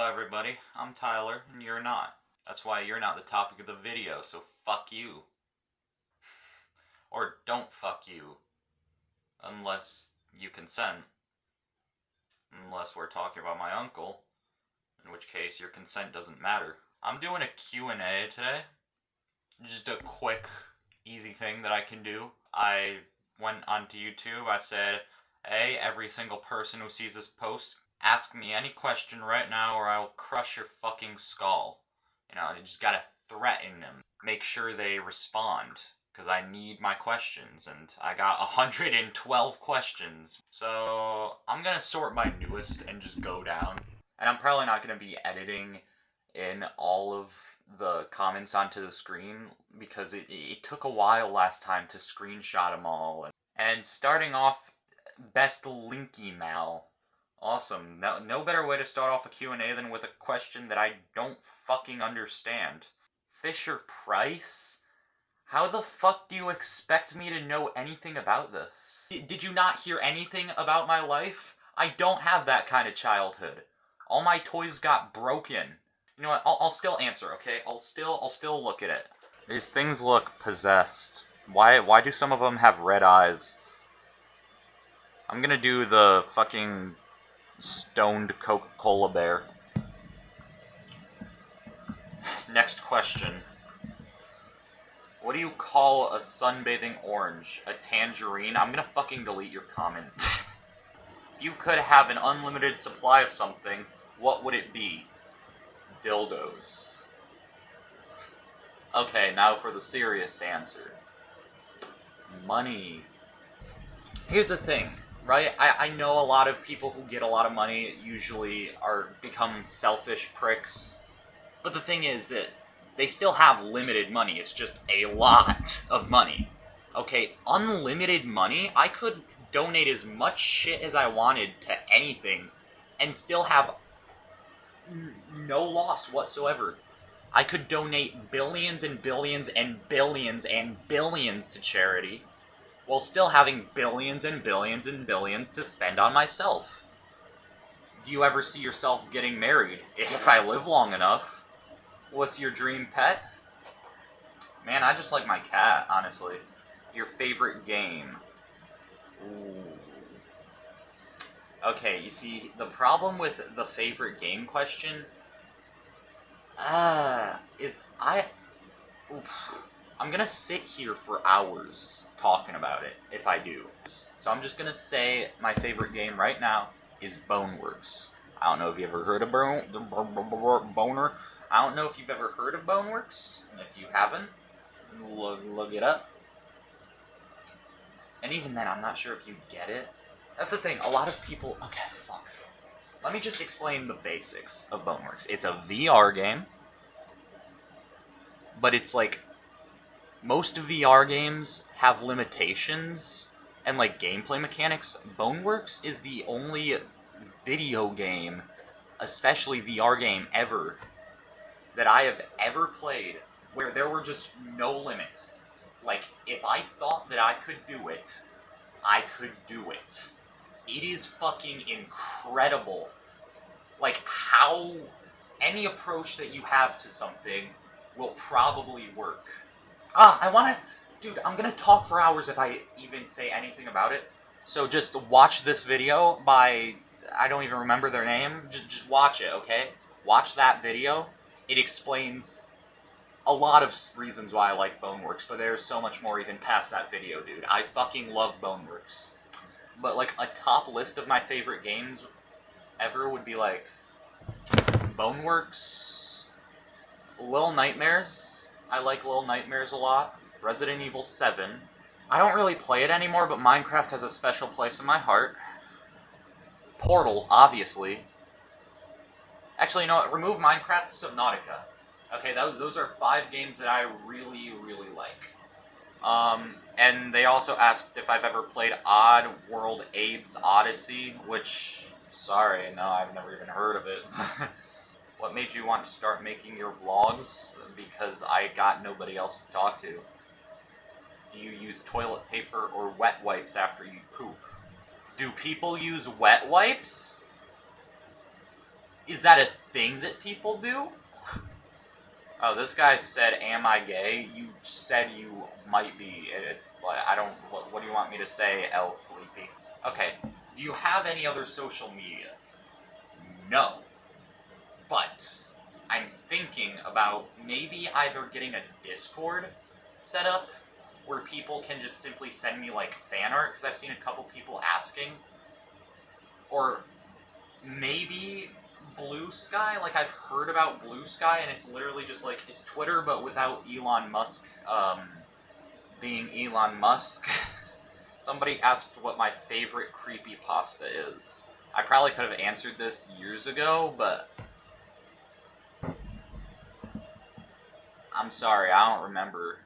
everybody, I'm Tyler, and you're not. That's why you're not the topic of the video, so fuck you. Or don't fuck you. Unless you consent. Unless we're talking about my uncle, in which case your consent doesn't matter. I'm doing a Q&A today. Just a quick, easy thing that I can do. I went onto YouTube, I said, hey, every single person who sees this post, ask me any question right now or I'll crush your fucking skull. You know, you just gotta threaten them. Make sure they respond, because I need my questions, and I got 112 questions. So, I'm gonna sort by newest and just go down. And I'm probably not gonna be editing in all of the comments onto the screen, because it took a while last time to screenshot them all. And starting off, best Linky Mal. Awesome. No better way to start off a Q&A than with a question that I don't fucking understand. Fisher Price? How the fuck do you expect me to know anything about this? Did you not hear anything about my life? I don't have that kind of childhood. All my toys got broken. You know what? I'll still answer, okay? I'll still look at it. These things look possessed. Why do some of them have red eyes? I'm gonna do the fucking stoned Coca-Cola bear. Next question. What do you call a sunbathing orange? A tangerine? I'm gonna fucking delete your comment. If you could have an unlimited supply of something, what would it be? Dildos. Okay, now for the serious answer. Money. Here's the thing. Right? I know a lot of people who get a lot of money usually become selfish pricks. But the thing is that they still have limited money. It's just a lot of money. Okay, unlimited money, I could donate as much shit as I wanted to anything and still have no loss whatsoever. I could donate billions and billions and billions and billions to charity, while still having billions and billions and billions to spend on myself. Do you ever see yourself getting married? If I live long enough. What's your dream pet? Man, I just like my cat, honestly. Your favorite game? Ooh. Okay, you see, the problem with the favorite game question is I'm gonna sit here for hours talking about it, if I do. So I'm just gonna say my favorite game right now is Boneworks. I don't know if you ever heard of Boner. I don't know if you've ever heard of Boneworks, and if you haven't, look it up. And even then, I'm not sure if you get it. That's the thing, a lot of people... Okay, fuck. Let me just explain the basics of Boneworks. It's a VR game, but it's like... Most VR games have limitations and, like, gameplay mechanics. Boneworks is the only video game, especially VR game ever, that I have ever played where there were just no limits. Like, if I thought that I could do it, I could do it. It is fucking incredible. Like, how any approach that you have to something will probably work. Dude, I'm gonna talk for hours if I even say anything about it. So just watch this video by, I don't even remember their name. Just watch it, okay? Watch that video. It explains a lot of reasons why I like Boneworks, but there's so much more even past that video, dude. I fucking love Boneworks. But, like, a top list of my favorite games ever would be, like, Boneworks, Little Nightmares. I like Little Nightmares a lot. Resident Evil 7. I don't really play it anymore, but Minecraft has a special place in my heart. Portal, obviously. Actually, you know what? Remove Minecraft, Subnautica. Okay, those are 5 games that I really, really like. And they also asked if I've ever played Odd World Abe's Odyssey, which, sorry, no, I've never even heard of it. What made you want to start making your vlogs? Because I got nobody else to talk to. Do you use toilet paper or wet wipes after you poop? Do people use wet wipes? Is that a thing that people do. Oh, this guy said, "Am I gay?" You said you might be. It's like, I don't. What do you want me to say, L Sleepy? Okay. Do you have any other social media? No. But I'm thinking about maybe either getting a Discord set up where people can just simply send me like fan art, because I've seen a couple people asking, or maybe Blue Sky. Like, I've heard about Blue Sky, and it's literally just like, it's Twitter but without Elon Musk being Elon Musk. Somebody asked what my favorite creepypasta is. I probably could have answered this years ago, but I'm sorry, I don't remember.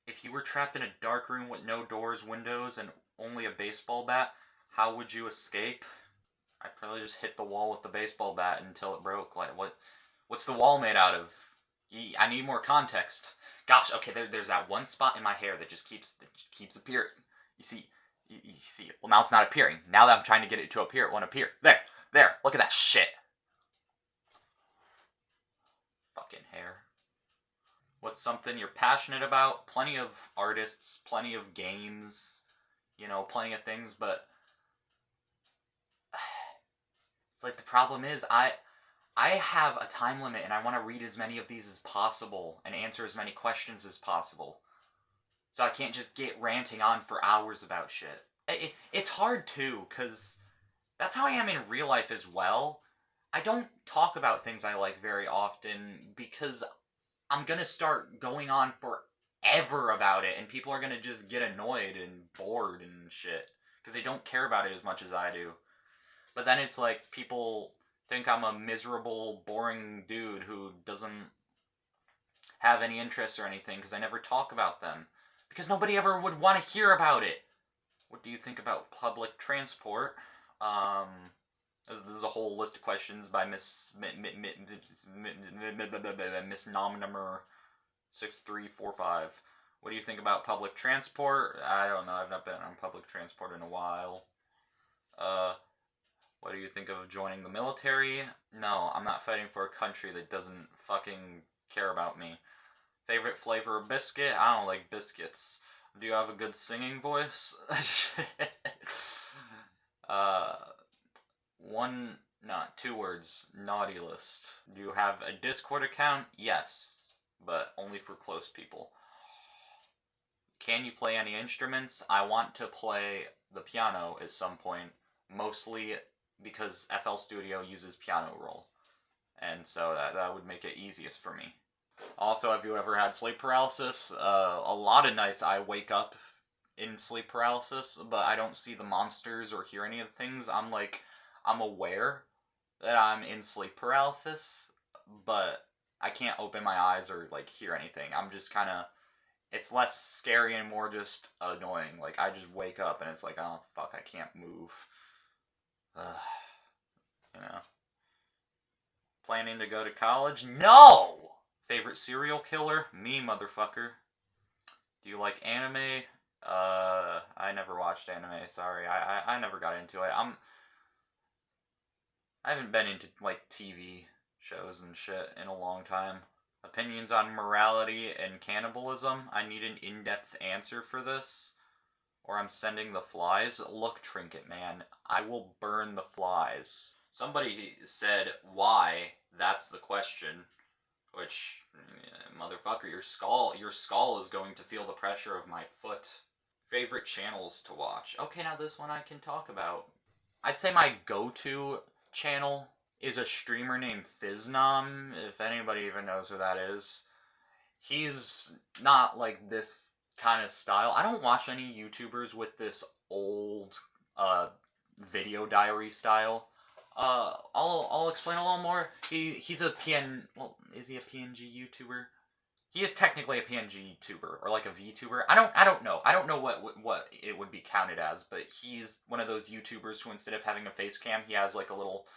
If you were trapped in a dark room with no doors, windows, and only a baseball bat, how would you escape? I'd probably just hit the wall with the baseball bat until it broke. Like, what's the wall made out of? I need more context. Gosh, okay, there's that one spot in my hair that just keeps appearing. You see it. Well, now it's not appearing. Now that I'm trying to get it to appear, it won't appear. There, look at that shit. Fucking hair. What's something you're passionate about? Plenty of artists, plenty of games, plenty of things, but it's like the problem is I have a time limit and I want to read as many of these as possible and answer as many questions as possible. So I can't just get ranting on for hours about shit. It's hard too, because that's how I am in real life as well. I don't talk about things I like very often because I'm gonna start going on forever about it, and people are gonna just get annoyed and bored and shit because they don't care about it as much as I do. But then it's like people think I'm a miserable, boring dude who doesn't have any interests or anything because I never talk about them because nobody ever would want to hear about it. What do you think about public transport? This is a whole list of questions by Miss Nom number 6345. What do you think about public transport? I don't know. I've not been on public transport in a while. What do you think of joining the military? No, I'm not fighting for a country that doesn't fucking care about me. Favorite flavor of biscuit? I don't like biscuits. Do you have a good singing voice? Two words. Naughty list. Do you have a Discord account? Yes, but only for close people. Can you play any instruments? I want to play the piano at some point, mostly because FL Studio uses piano roll, and so that would make it easiest for me. Also, have you ever had sleep paralysis? A lot of nights I wake up in sleep paralysis, but I don't see the monsters or hear any of the things. I'm aware that I'm in sleep paralysis, but I can't open my eyes or hear anything. I'm just kind of, it's less scary and more just annoying. Like, I just wake up and it's like, oh fuck, I can't move. Planning to go to college? No! Favorite serial killer? Me, motherfucker. Do you like anime? I never watched anime, sorry. I never got into it. I haven't been into, TV shows and shit in a long time. Opinions on morality and cannibalism? I need an in-depth answer for this, or I'm sending the flies. Look, Trinket Man, I will burn the flies. Somebody said, why? That's the question. Which, motherfucker, your skull is going to feel the pressure of my foot. Favorite channels to watch? Okay, now this one I can talk about. I'd say my go-to channel is a streamer named Fiznom, if anybody even knows who that is. He's not this kind of style. I don't watch any YouTubers with this old video diary style. I'll explain a little more. He's a is he a PNG YouTuber? He is technically a PNG tuber, or a VTuber. I don't know. I don't know what it would be counted as, but he's one of those YouTubers who, instead of having a face cam, he has a little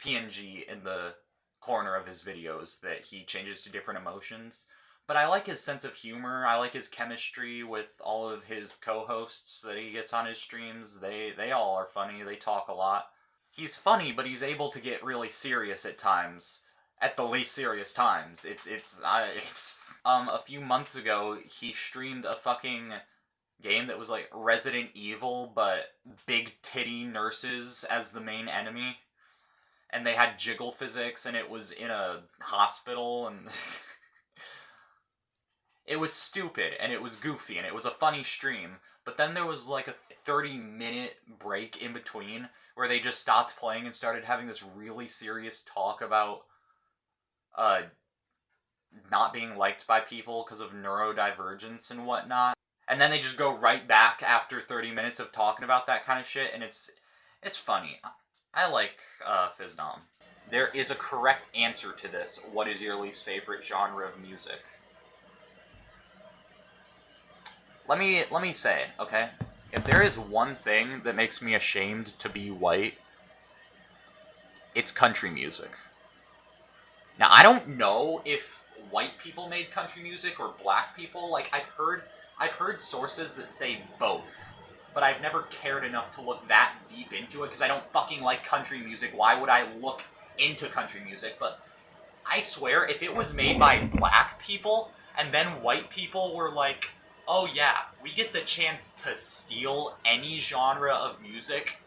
PNG in the corner of his videos that he changes to different emotions. But I like his sense of humor. I like his chemistry with all of his co-hosts that he gets on his streams. They all are funny. They talk a lot. he's funny, but he's able to get really serious at times. At the least serious times. A few months ago, he streamed a fucking game that was like Resident Evil, but big titty nurses as the main enemy. And they had jiggle physics, and it was in a hospital, and it was stupid, and it was goofy, and it was a funny stream. But then there was like a 30-minute break in between where they just stopped playing and started having this really serious talk about uh, not being liked by people because of neurodivergence and whatnot. And then they just go right back after 30 minutes of talking about that kind of shit, and it's funny. I like Fizdom. There is a correct answer to this. What is your least favorite genre of music? Let me say, okay? If there is one thing that makes me ashamed to be white, it's country music. Now, I don't know if white people made country music or black people. Like, I've heard sources that say both, but I've never cared enough to look that deep into it because I don't fucking like country music. Why would I look into country music? But I swear, if it was made by black people and then white people were like, oh yeah, we get the chance to steal any genre of music,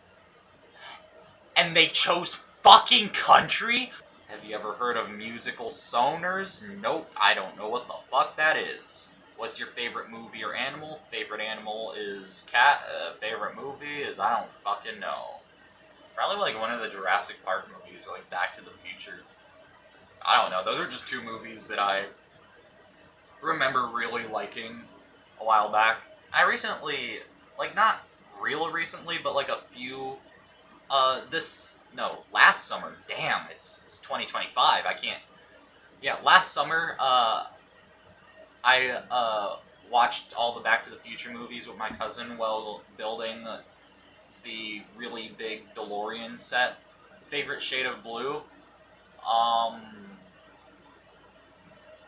and they chose fucking country? Have you ever heard of musical soners? Nope, I don't know what the fuck that is. What's your favorite movie or animal? Favorite animal is cat. Favorite movie is I don't fucking know. Probably like one of the Jurassic Park movies or like Back to the Future. I don't know. Those are just two movies that I remember really liking a while back. I recently, like not real recently, but like a few, last summer. Damn, it's 2025. I can't. Yeah, last summer, I watched all the Back to the Future movies with my cousin while building the really big DeLorean set. Favorite shade of blue? I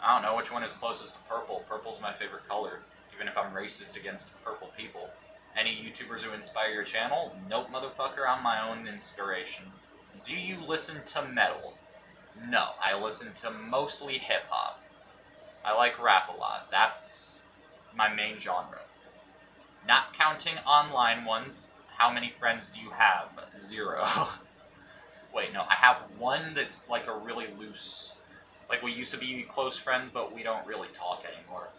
don't know which one is closest to purple. Purple's my favorite color, even if I'm racist against purple people. Any YouTubers who inspire your channel? Nope, motherfucker, I'm my own inspiration. Do you listen to metal? No, I listen to mostly hip-hop. I like rap a lot. That's my main genre. Not counting online ones, how many friends do you have? 0. Wait, no, I have one that's like a really loose... Like, we used to be close friends, but we don't really talk anymore.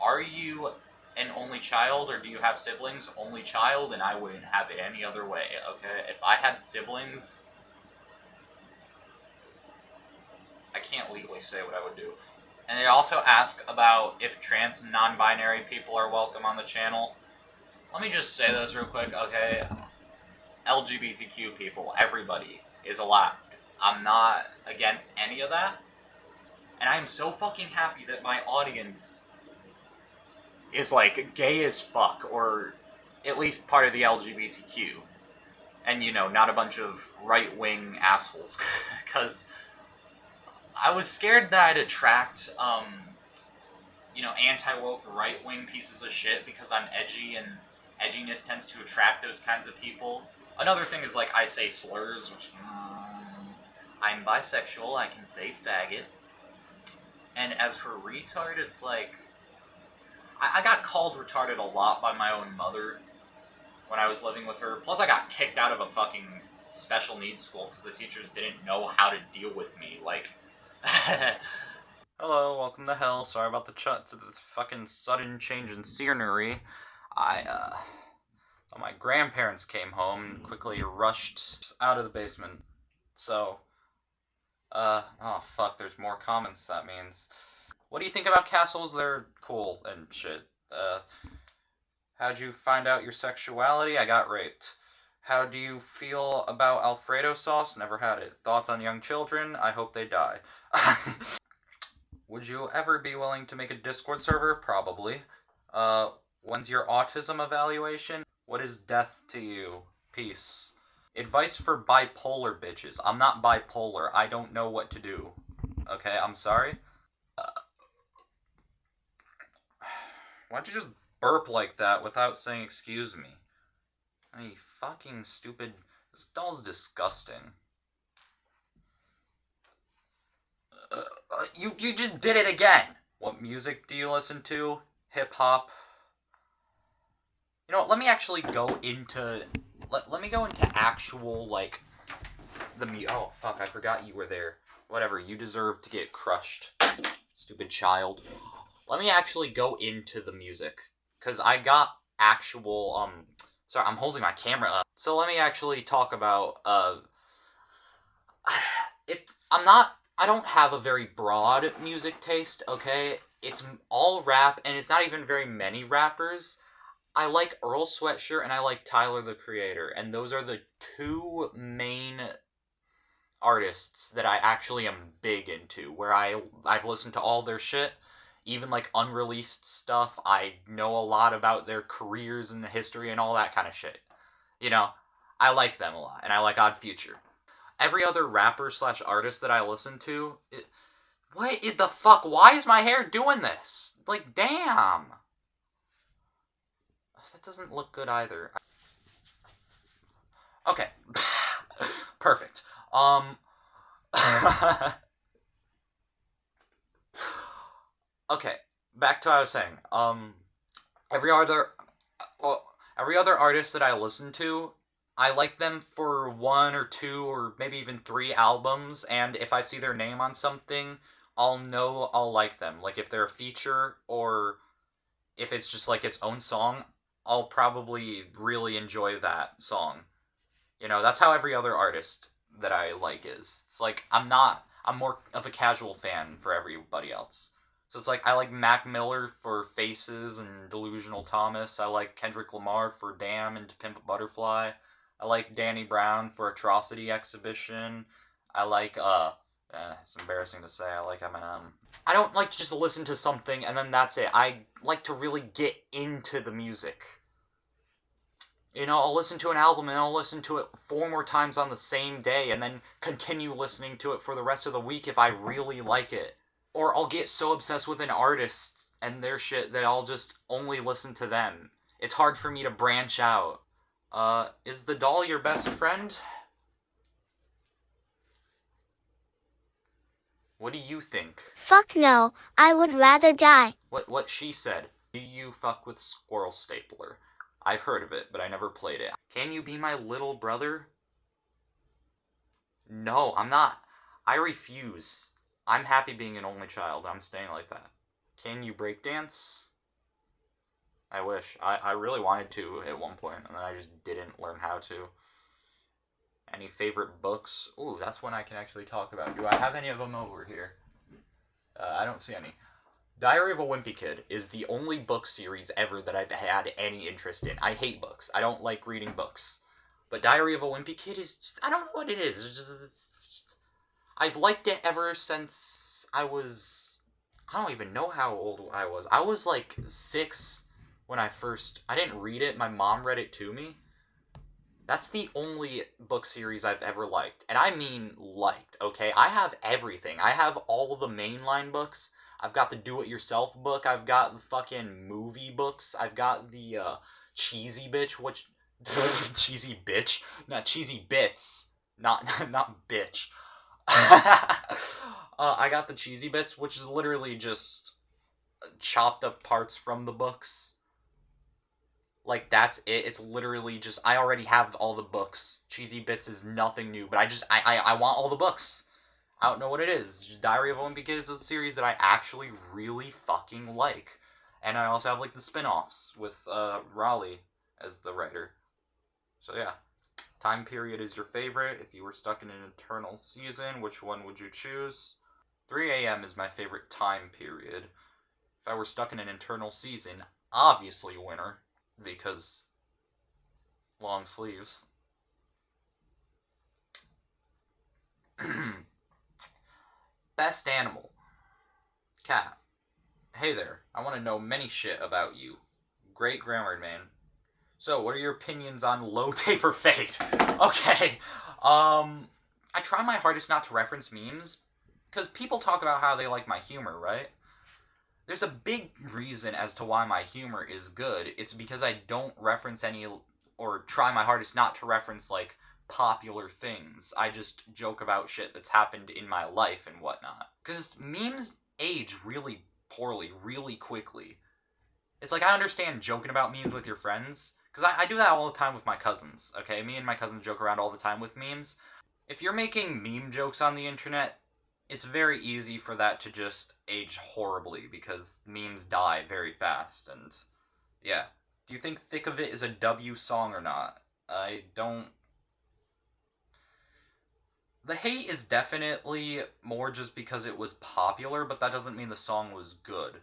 Are you an only child, or do you have siblings? Only child, and I wouldn't have it any other way, okay? If I had siblings... I can't legally say what I would do. And they also ask about if trans and non-binary people are welcome on the channel. Let me just say this real quick, okay? LGBTQ people, everybody, is allowed. I'm not against any of that. And I am so fucking happy that my audience is, like, gay as fuck, or at least part of the LGBTQ. And, you know, not a bunch of right-wing assholes. Because I was scared that I'd attract, anti-woke right-wing pieces of shit because I'm edgy, and edginess tends to attract those kinds of people. Another thing is, like, I say slurs, which, I'm bisexual, I can say faggot. And as for retard, it's like... I got called retarded a lot by my own mother when I was living with her. Plus, I got kicked out of a fucking special needs school because the teachers didn't know how to deal with me. Like... Hello, welcome to hell. Sorry about the this fucking sudden change in scenery. My grandparents came home and quickly rushed out of the basement. So... oh fuck, there's more comments, that means. What do you think about castles? They're cool and shit. How'd you find out your sexuality? I got raped. How do you feel about Alfredo sauce? Never had it. Thoughts on young children? I hope they die. Would you ever be willing to make a Discord server? Probably. When's your autism evaluation? What is death to you? Peace. Advice for bipolar bitches. I'm not bipolar. I don't know what to do. Okay, I'm sorry. Why'd you just burp like that without saying excuse me? You fucking stupid This doll's disgusting. You just did it again! What music do you listen to? Hip-hop? You know what, let me actually go into... Let me go into actual, like... Oh, fuck, I forgot you were there. Whatever, you deserve to get crushed. Stupid child. Let me actually go into the music. Because I got actual, Sorry, I'm holding my camera up. So let me actually talk about, I don't have a very broad music taste, okay? It's all rap, and it's not even very many rappers. I like Earl Sweatshirt, and I like Tyler, the Creator, and those are the two main artists that I actually am big into, where I've listened to all their shit, even, like, unreleased stuff. I know a lot about their careers and the history and all that kind of shit. You know, I like them a lot, and I like Odd Future. Every other rapper slash artist that I listen to, what the fuck? Why is my hair doing this? Like, damn. That doesn't look good either. Okay. Perfect. Okay, back to what I was saying. Every other artist that I listen to, I like them for 1 or 2 or maybe even 3 albums, and if I see their name on something, I'll know I'll like them. Like, if they're a feature, or if it's just, like, its own song, I'll probably really enjoy that song. You know, that's how every other artist that I like is. It's like, I'm more of a casual fan for everybody else. So it's like, I like Mac Miller for Faces and Delusional Thomas. I like Kendrick Lamar for Damn and To Pimp a Butterfly. I like Danny Brown for Atrocity Exhibition. I like, it's embarrassing to say, I like Eminem. I don't like to just listen to something and then that's it. I like to really get into the music. You know, I'll listen to an album and I'll listen to it 4 more times on the same day and then continue listening to it for the rest of the week if I really like it. Or I'll get so obsessed with an artist and their shit that I'll just only listen to them. It's hard for me to branch out. Is the doll your best friend? What do you think? Fuck no, I would rather die. What she said. Do you fuck with Squirrel Stapler? I've heard of it, but I never played it. Can you be my little brother? No, I'm not. I refuse. I'm happy being an only child. I'm staying like that. Can you breakdance? I wish. I really wanted to at one point, and then I just didn't learn how to. Any favorite books? Ooh, that's one I can actually talk about. Do I have any of them over here? I don't see any. Diary of a Wimpy Kid is the only book series ever that I've had any interest in. I hate books. I don't like reading books. But Diary of a Wimpy Kid is just, I don't know what it is. It's just I've liked it ever since I don't even know how old I was. I was like 6 when I didn't read it. My mom read it to me. That's the only book series I've ever liked. And I mean liked, okay? I have everything. I have all the mainline books. I've got the do-it-yourself book. I've got the fucking movie books. I've got the, cheesy bitch, which... cheesy bitch? Not cheesy bits. Not bitch. I got the cheesy bits, which is literally just chopped up parts from the books. Like, that's it. It's literally just, I already have all the books. Cheesy Bits is nothing new, but I want all the books. I don't know what it is. Diary of a Wimpy Kid is a series that I actually really fucking like. And I also have, like, the spin-offs with, Raleigh as the writer. So, yeah. Time period is your favorite. If you were stuck in an eternal season, which one would you choose? 3 a.m. is my favorite time period. If I were stuck in an eternal season, obviously winter. Because long sleeves. Best animal. Cat. Hey there, I want to know many shit about you. Great grammar, man. So, what are your opinions on low taper fade? Okay, I try my hardest not to reference memes, because people talk about how they like my humor, right? There's a big reason as to why my humor is good. It's because I don't reference any, or try my hardest not to reference, like, popular things. I just joke about shit that's happened in my life and whatnot. Because memes age really poorly, really quickly. It's like, I understand joking about memes with your friends, because I do that all the time with my cousins, okay? Me and my cousins joke around all the time with memes. If you're making meme jokes on the internet, it's very easy for that to just age horribly, because memes die very fast, and yeah. Do you think Thick of It is a W song or not? I don't... The hate is definitely more just because it was popular, but that doesn't mean the song was good.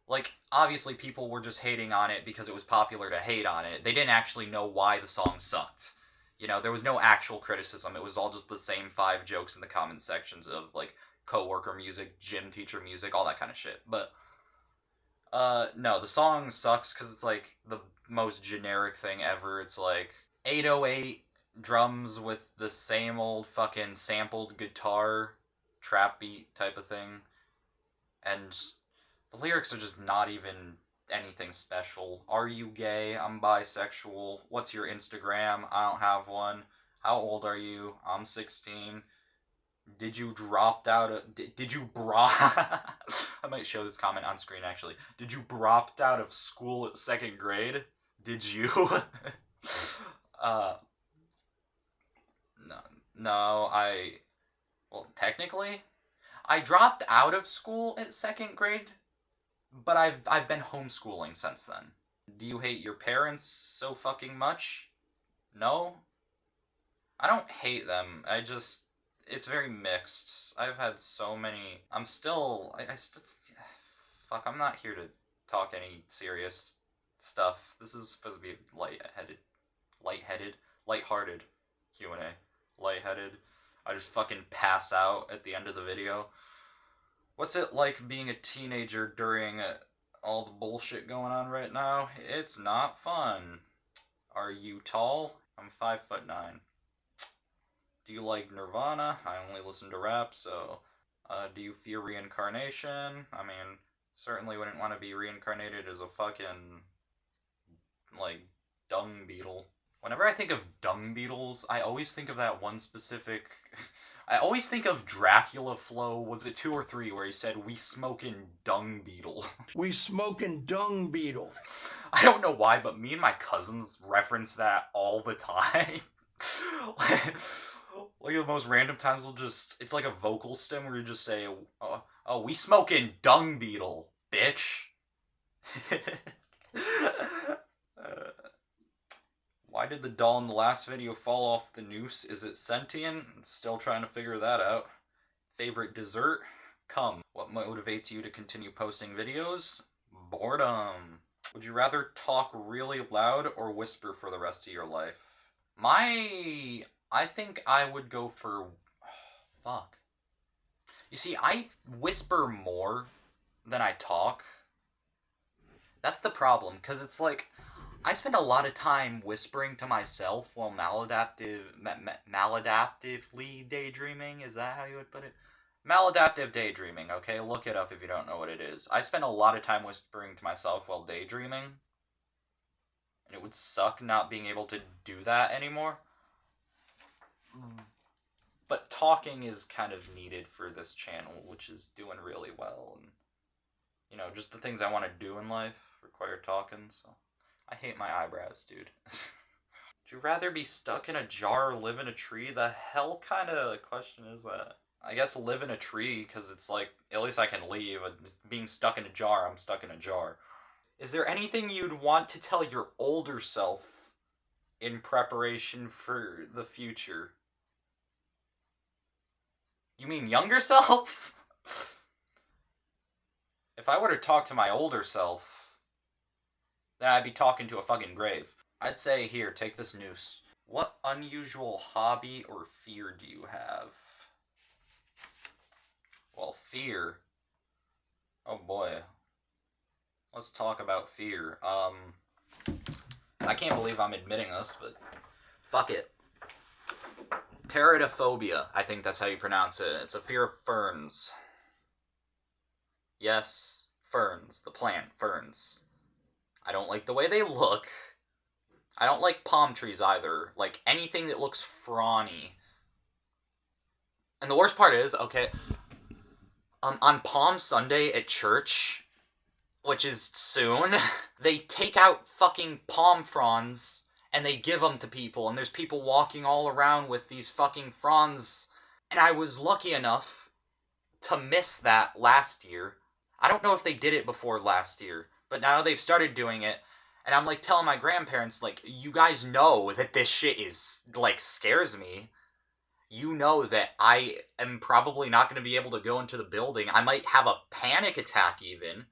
Like, obviously people were just hating on it because it was popular to hate on it. They didn't actually know why the song sucked. You know, there was no actual criticism. It was all just the same 5 jokes in the comment sections of, like, coworker music, gym teacher music, all that kind of shit. But, no, the song sucks because it's, like, the most generic thing ever. It's, like, 808 drums with the same old fucking sampled guitar trap beat type of thing. And the lyrics are just not even anything special. Are you gay? I'm bisexual. What's your Instagram? I don't have one. How old are you? I'm 16. Did you dropped out of... Did you I might show this comment on screen, actually. Did you dropped out of school at 2nd grade? Did you? uh... No, well, technically, I dropped out of school at 2nd grade, but I've been homeschooling since then. Do you hate your parents so fucking much? No? I don't hate them. It's very mixed. I've had so many... I'm still... Fuck, I'm not here to talk any serious stuff. This is supposed to be lighthearted Q&A. Lightheaded. I just fucking pass out at the end of the video. What's it like being a teenager during all the bullshit going on right now? It's not fun. Are you tall? I'm 5'9". Do you like Nirvana? I only listen to rap, so... do you fear reincarnation? I mean, certainly wouldn't want to be reincarnated as a fucking... like, dung beetle. Whenever I think of dung beetles, I always think of that one specific... I always think of Dracula Flow, was it 2 or 3, where he said, "We smokin' dung beetle." We smoking dung beetle. I don't know why, but me and my cousins reference that all the time. like the most random times we'll just... It's like a vocal stem where you just say, oh, we smokin' dung beetle, bitch. Why did the doll in the last video fall off the noose? Is it sentient? I'm still trying to figure that out. Favorite dessert? Cum. What motivates you to continue posting videos? Boredom. Would you rather talk really loud or whisper for the rest of your life? I think I would go for... Fuck. You see, I whisper more than I talk. That's the problem, because it's like... I spend a lot of time whispering to myself while maladaptively daydreaming. Is that how you would put it? Maladaptive daydreaming, okay? Look it up if you don't know what it is. I spend a lot of time whispering to myself while daydreaming. And it would suck not being able to do that anymore. But talking is kind of needed for this channel, which is doing really well. And, you know, just the things I want to do in life require talking, so... I hate my eyebrows, dude. Would you rather be stuck in a jar or live in a tree? The hell kind of question is that? I guess live in a tree, because it's like, at least I can leave. Being stuck in a jar, I'm stuck in a jar. Is there anything you'd want to tell your older self in preparation for the future? You mean younger self? If I were to talk to my older self... then I'd be talking to a fucking grave. I'd say, here, take this noose. What unusual hobby or fear do you have? Well, fear. Oh boy. Let's talk about fear. I can't believe I'm admitting this, but fuck it. Pterodophobia, I think that's how you pronounce it. It's a fear of ferns. Yes, ferns. The plant, ferns. I don't like the way they look. I don't like palm trees either. Like, anything that looks frawny. And the worst part is, okay, on Palm Sunday at church, which is soon, they take out fucking palm fronds and they give them to people, and there's people walking all around with these fucking fronds. And I was lucky enough to miss that last year. I don't know if they did it before last year, but now they've started doing it. And I'm, like, telling my grandparents, like, you guys know that this shit is, like, scares me. You know that I am probably not going to be able to go into the building. I might have a panic attack, even.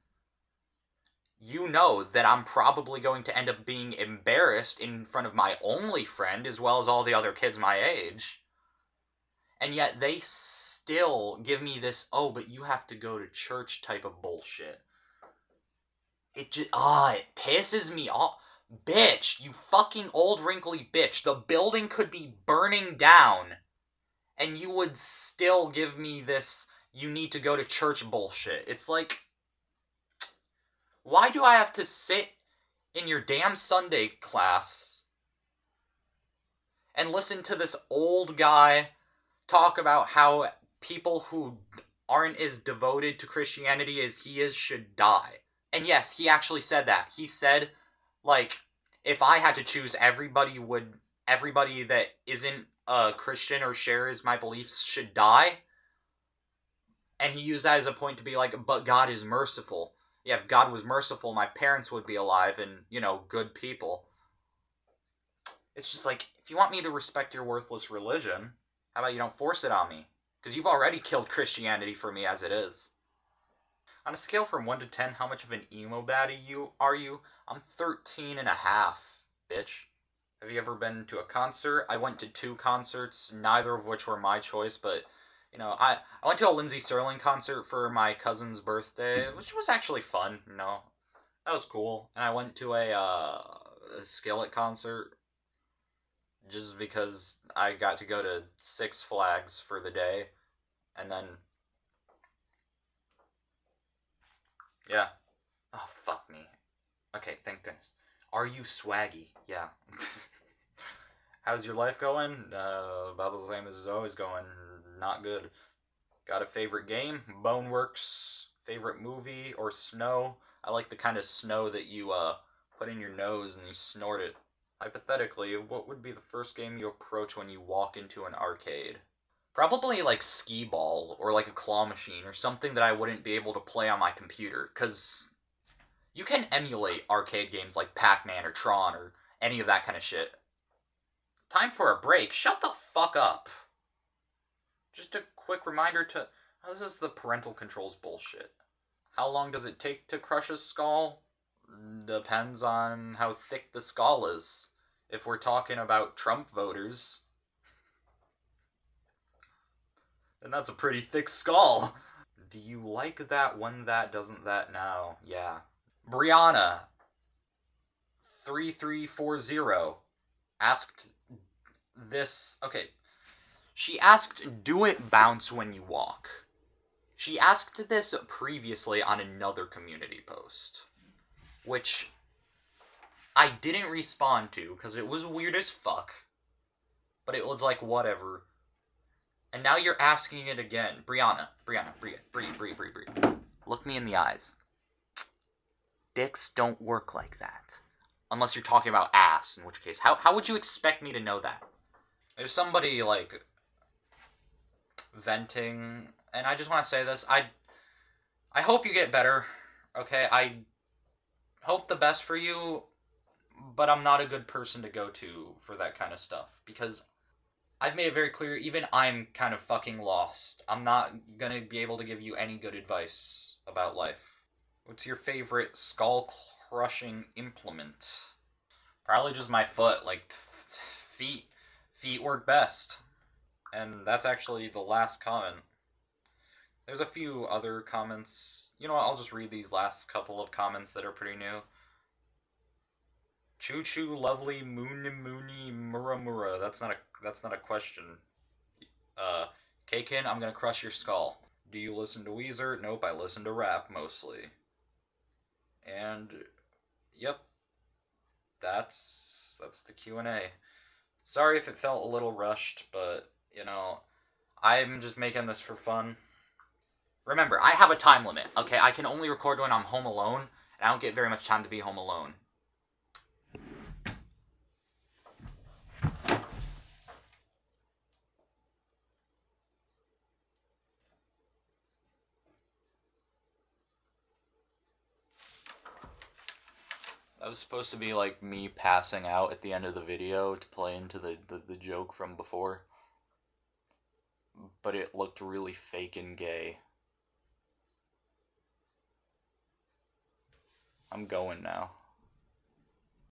You know that I'm probably going to end up being embarrassed in front of my only friend, as well as all the other kids my age. And yet they still give me this, oh, but you have to go to church type of bullshit. It just, it pisses me off. Bitch, you fucking old wrinkly bitch. The building could be burning down, and you would still give me this, you need to go to church bullshit. It's like, why do I have to sit in your damn Sunday class and listen to this old guy talk about how people who aren't as devoted to Christianity as he is should die? And yes, he actually said that. He said, like, if I had to choose, everybody that isn't a Christian or shares my beliefs should die. And he used that as a point to be like, but God is merciful. Yeah, if God was merciful, my parents would be alive and, good people. It's just like, if you want me to respect your worthless religion, how about you don't force it on me? Because you've already killed Christianity for me as it is. On a scale from 1 to 10, how much of an emo baddie are you? I'm 13 and a half, bitch. Have you ever been to a concert? I went to 2 concerts, neither of which were my choice, but, I went to a Lindsey Sterling concert for my cousin's birthday, which was actually fun, That was cool. And I went to a Skillet concert just because I got to go to Six Flags for the day, and then... yeah. Oh, fuck me. Okay, thank goodness. Are you swaggy? Yeah. How's your life going? About the same as it's always going. Not good. Got a favorite game? Boneworks. Favorite movie or snow? I like the kind of snow that you put in your nose and you snort it. Hypothetically, what would be the first game you approach when you walk into an arcade? Probably like skee ball or like a claw machine or something that I wouldn't be able to play on my computer, because you can emulate arcade games like Pac-Man or Tron or any of that kind of shit. Time for a break. Shut the fuck up. Just a quick reminder to... oh, this is the parental controls bullshit. How long does it take to crush a skull? Depends on how thick the skull is. If we're talking about Trump voters, then that's a pretty thick skull. Do you like that when that doesn't that now? Yeah. Brianna 3340 asked this. Okay. She asked, do it bounce when you walk? She asked this previously on another community post, which I didn't respond to because it was weird as fuck, but it was like, whatever. And now you're asking it again. Brianna, Bree. Look me in the eyes. Dicks don't work like that. Unless you're talking about ass, in which case, how would you expect me to know that? There's somebody, like, venting, and I just want to say this. I hope you get better, okay? I hope the best for you, but I'm not a good person to go to for that kind of stuff, because I've made it very clear, even I'm kind of fucking lost. I'm not gonna be able to give you any good advice about life. What's your favorite skull-crushing implement? Probably just my foot. Like, feet work best. And that's actually the last comment. There's a few other comments. You know what, I'll just read these last couple of comments that are pretty new. Choo choo lovely moony mura. That's not a question. Kakin, I'm gonna crush your skull. Do you listen to Weezer? Nope, I listen to rap mostly. And yep. that's the Q&A. Sorry if it felt a little rushed, but, I'm just making this for fun. Remember, I have a time limit, okay? I can only record when I'm home alone, and I don't get very much time to be home alone. That was supposed to be like me passing out at the end of the video to play into the joke from before. But it looked really fake and gay. I'm going now.